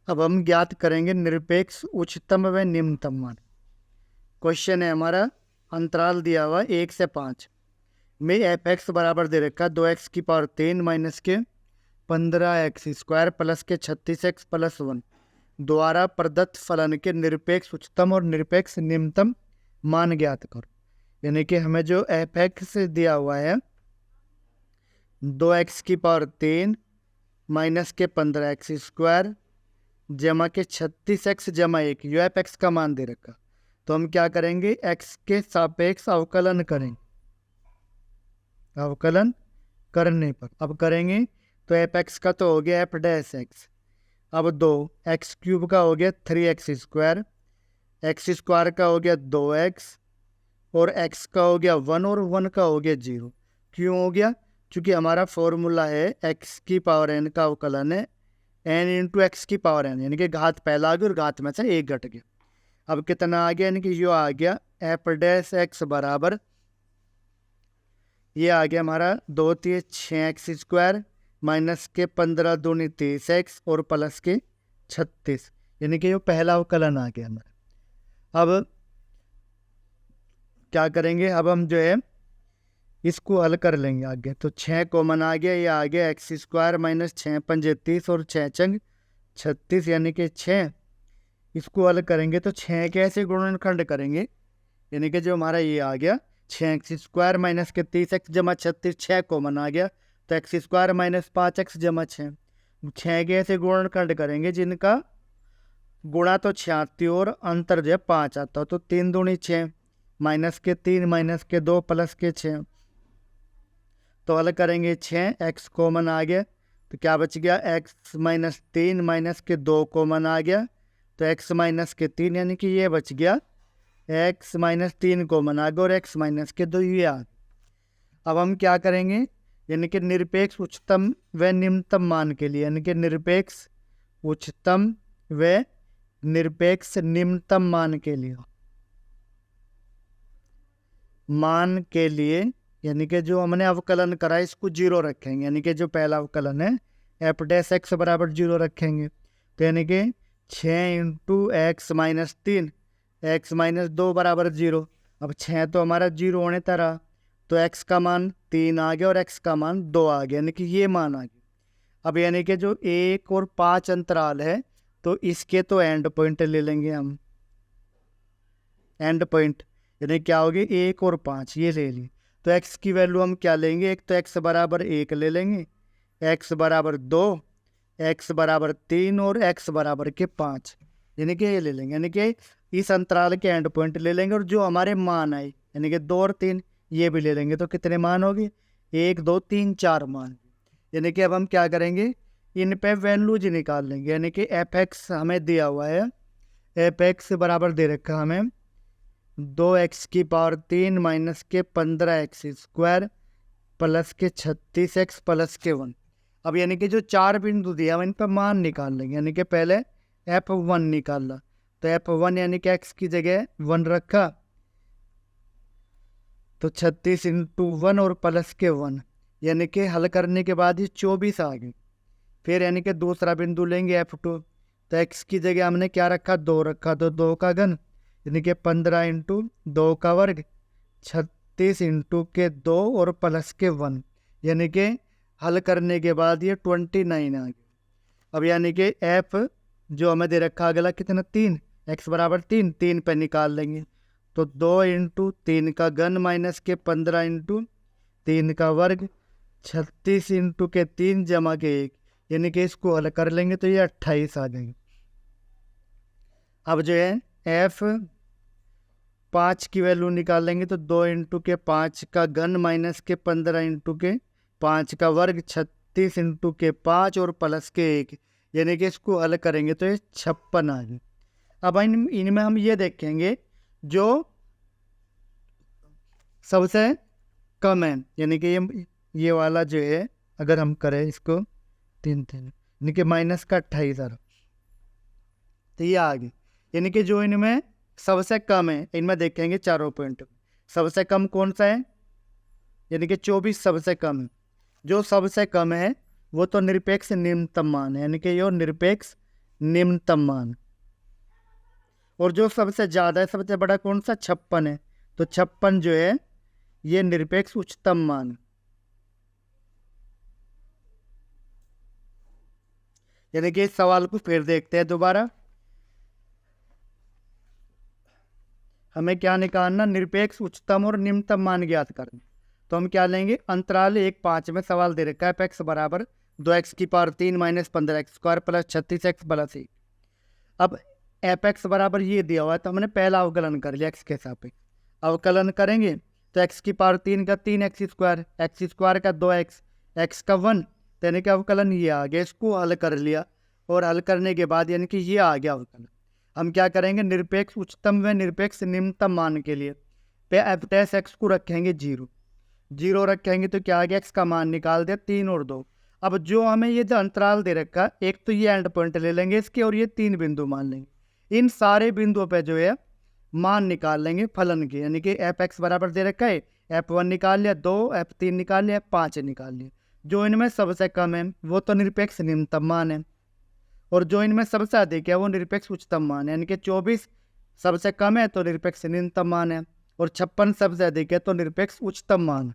अब हम ज्ञात करेंगे निरपेक्ष उच्चतम व निम्नतम मान। क्वेश्चन है हमारा, अंतराल दिया हुआ 1 से 5 में एफ एक्स बराबर दे रखा 2x³ माइनस के 15x² प्लस के 36x प्लस 1 द्वारा प्रदत्त फलन के निरपेक्ष उच्चतम और निरपेक्ष निम्नतम मान ज्ञात करो। यानी कि हमें जो एफ एक्स दिया हुआ है 2x³ माइनस के 15x² जमा के 36x जमा 1 यू एफ एक्स का मान दे रखा। तो हम क्या करेंगे, x के सापेक्ष अवकलन करेंगे। अवकलन करने पर अब करेंगे तो एफ एक्स का तो हो गया f'(x), अब 2x³ का हो गया 3x², x² का हो गया 2x और x का हो गया 1 और 1 का हो गया 0। क्यों हो गया? क्योंकि हमारा फॉर्मूला है x⁴n का अवकलन है n × x⁴n, यानी कि घात पहला आ गया और घात में से एक घट गया। अब कितना आ गया, यानी कि यो आ गया f'(x) बराबर, ये आ गया हमारा 2 × 6x² माइनस के 15 दूनी 30x और प्लस के 36, यानी कि ये पहला अवकलन आ गया हमारा। अब क्या करेंगे, अब हम जो है इसको हल कर लेंगे आगे। तो 6 कॉमन आ गया, ये आ गया x² माइनस 6 पंजे 30 और 6 चंग 36, यानी कि 6। इसको हल करेंगे तो 6 के ऐसे गुणनखंड करेंगे, यानी कि जो हमारा ये आ गया 6x² माइनस के 30x जमा 36, 6 कॉमन आ गया तो x² माइनस 5x जमा 6। 6 के ऐसे गुणनखंड करेंगे जिनका गुणा तो 86 और अंतर जो है 5 आता हो, तो 3 दूनी 6 माइनस के 3 माइनस के 2 प्लस के 6। तो हल करेंगे 6, x कॉमन आ गया तो क्या बच गया, x माइनस 3 माइनस के 2 कॉमन आ गया तो x माइनस के 3, यानी कि ये बच गया x माइनस 3 कॉमन आ गया और x माइनस के 2 ये आ गया। अब हम क्या करेंगे, यानी कि निरपेक्ष उच्चतम व निम्नतम मान के लिए, यानी कि निरपेक्ष उच्चतम व निरपेक्ष निम्नतम मान के लिए यानी कि जो हमने अवकलन करा है इसको 0 रखेंगे, यानी कि जो पहला अवकलन है f'(x) बराबर 0 रखेंगे। तो यानी कि 6 × x माइनस 3 x माइनस 2 बराबर 0। अब 6 तो हमारा 0 होने तरह, तो x का मान 3 आ गया और x का मान 2 आ गया, यानी कि ये मान आ गया। अब यानी कि जो 1 और 5 अंतराल है तो इसके तो एंड पॉइंट ले लेंगे हम। एंड पॉइंट यानी क्या होगी, 1 और 5 ये ले ली। तो x की वैल्यू हम क्या लेंगे, एक तो x बराबर 1 ले लेंगे, x बराबर 2, x बराबर 3 और x बराबर के 5, यानी कि ये ले लेंगे। यानी कि इस अंतराल के एंड पॉइंट ले लेंगे और जो हमारे मान आए यानी कि 2 और 3 ये भी ले लेंगे। तो कितने मान होगी, 1 2 3 4 मान। यानी कि अब हम क्या करेंगे, इन पे वैल्यूज निकाल लेंगे। यानी कि f(x) हमें दिया हुआ है, f(x) बराबर दे रखा हमें 2x³ माइनस के 15x² प्लस के 36x प्लस के 1। अब यानी कि जो 4 बिंदु दिया हम इन पर मान निकाल लेंगे। यानी कि पहले f1 निकाला, तो f1 यानी कि x की जगह 1 रखा तो 36 × 1 और प्लस के 1, यानी कि हल करने के बाद ही 24 आ गई। फिर यानी कि दूसरा बिंदु लेंगे f2, तो x की जगह हमने क्या रखा, 2 रखा, तो 2 का घन यानी कि 15 × 2 का वर्ग 36 × के 2 और प्लस के 1, यानी कि हल करने के बाद ये 29 आ गया। अब यानी कि f जो हमें दे रखा अगला कितना, 3, x बराबर 3, 3 पे निकाल लेंगे। तो 2 × 3 का घन माइनस के 15 × 3 का वर्ग 36 × के 3 जमा के 1, यानी कि इसको हल कर लेंगे तो ये 28 आ जाएंगे। अब जो है f5 की वैल्यू निकाल लेंगे, तो 2 × के 5 का घन माइनस के 15 × के 5 का वर्ग 36 × के 5 और प्लस के 1, यानी कि इसको हल करेंगे तो ये 56 आ गए। अब इनमें हम ये देखेंगे जो सबसे कम है, यानी कि ये वाला जो है अगर हम करें इसको 3 यानी कि माइनस का 28 आ रहा, तो ये आ गई। यानी कि जो इनमें सबसे कम है, इनमें देखेंगे चारों पॉइंट सबसे कम कौन सा है, यानी कि 24 सबसे कम है। जो सबसे कम है वो तो निरपेक्ष निम्नतम मान है, यानी कि ये निरपेक्ष निम्नतम मान। और जो सबसे ज्यादा है, सबसे बड़ा कौन सा, 56 है, तो 56 जो है ये निरपेक्ष उच्चतम मान। यानी कि इस सवाल को फिर देखते हैं दोबारा। हमें क्या निकालना, निरपेक्ष उच्चतम और निम्नतम मान ज्ञात करना। तो हम क्या लेंगे, अंतराल 1-5 में सवाल दे रखा है एफ एक्स बराबर 2x³ minus 15x² plus 36x plus 1। अब एफ एक्स बराबर ये दिया हुआ है, तो हमने पहला अवकलन कर लिया एक्स के सापेक्ष। अवकलन करेंगे तो x³ का 3x², x² का 2x, x का 1, यानी कि अवकलन ये आ गया। इसको हल कर लिया और हल करने के बाद यानी कि ये आ गया अवकलन। हम क्या करेंगे, निरपेक्ष उच्चतम व निरपेक्ष निम्नतम मान के लिए पे एफ डैश एक्स को रखेंगे 0 रखेंगे, तो क्या आ गया, एक्स का मान निकाल दिया 3 और 2। अब जो हमें ये जो अंतराल दे रखा, एक तो ये एंड पॉइंट ले लेंगे इसके और ये 3 बिंदु मान लेंगे। इन सारे बिंदुओं पे जो है मान निकाल लेंगे फलन के, यानी कि एफ एक्स बराबर दे रखा है, F1 निकाल लिया, 2, F3 निकाल लिया, 5 निकाल लिया। जो इनमें सबसे कम है वो तो निरपेक्ष निम्नतम मान है, और जो इनमें सबसे अधिक है वो निरपेक्ष उच्चतम मान है। यानी कि 24 सबसे कम है तो निरपेक्ष निम्नतम मान है, और 56 सबसे अधिक है तो निरपेक्ष उच्चतम मान।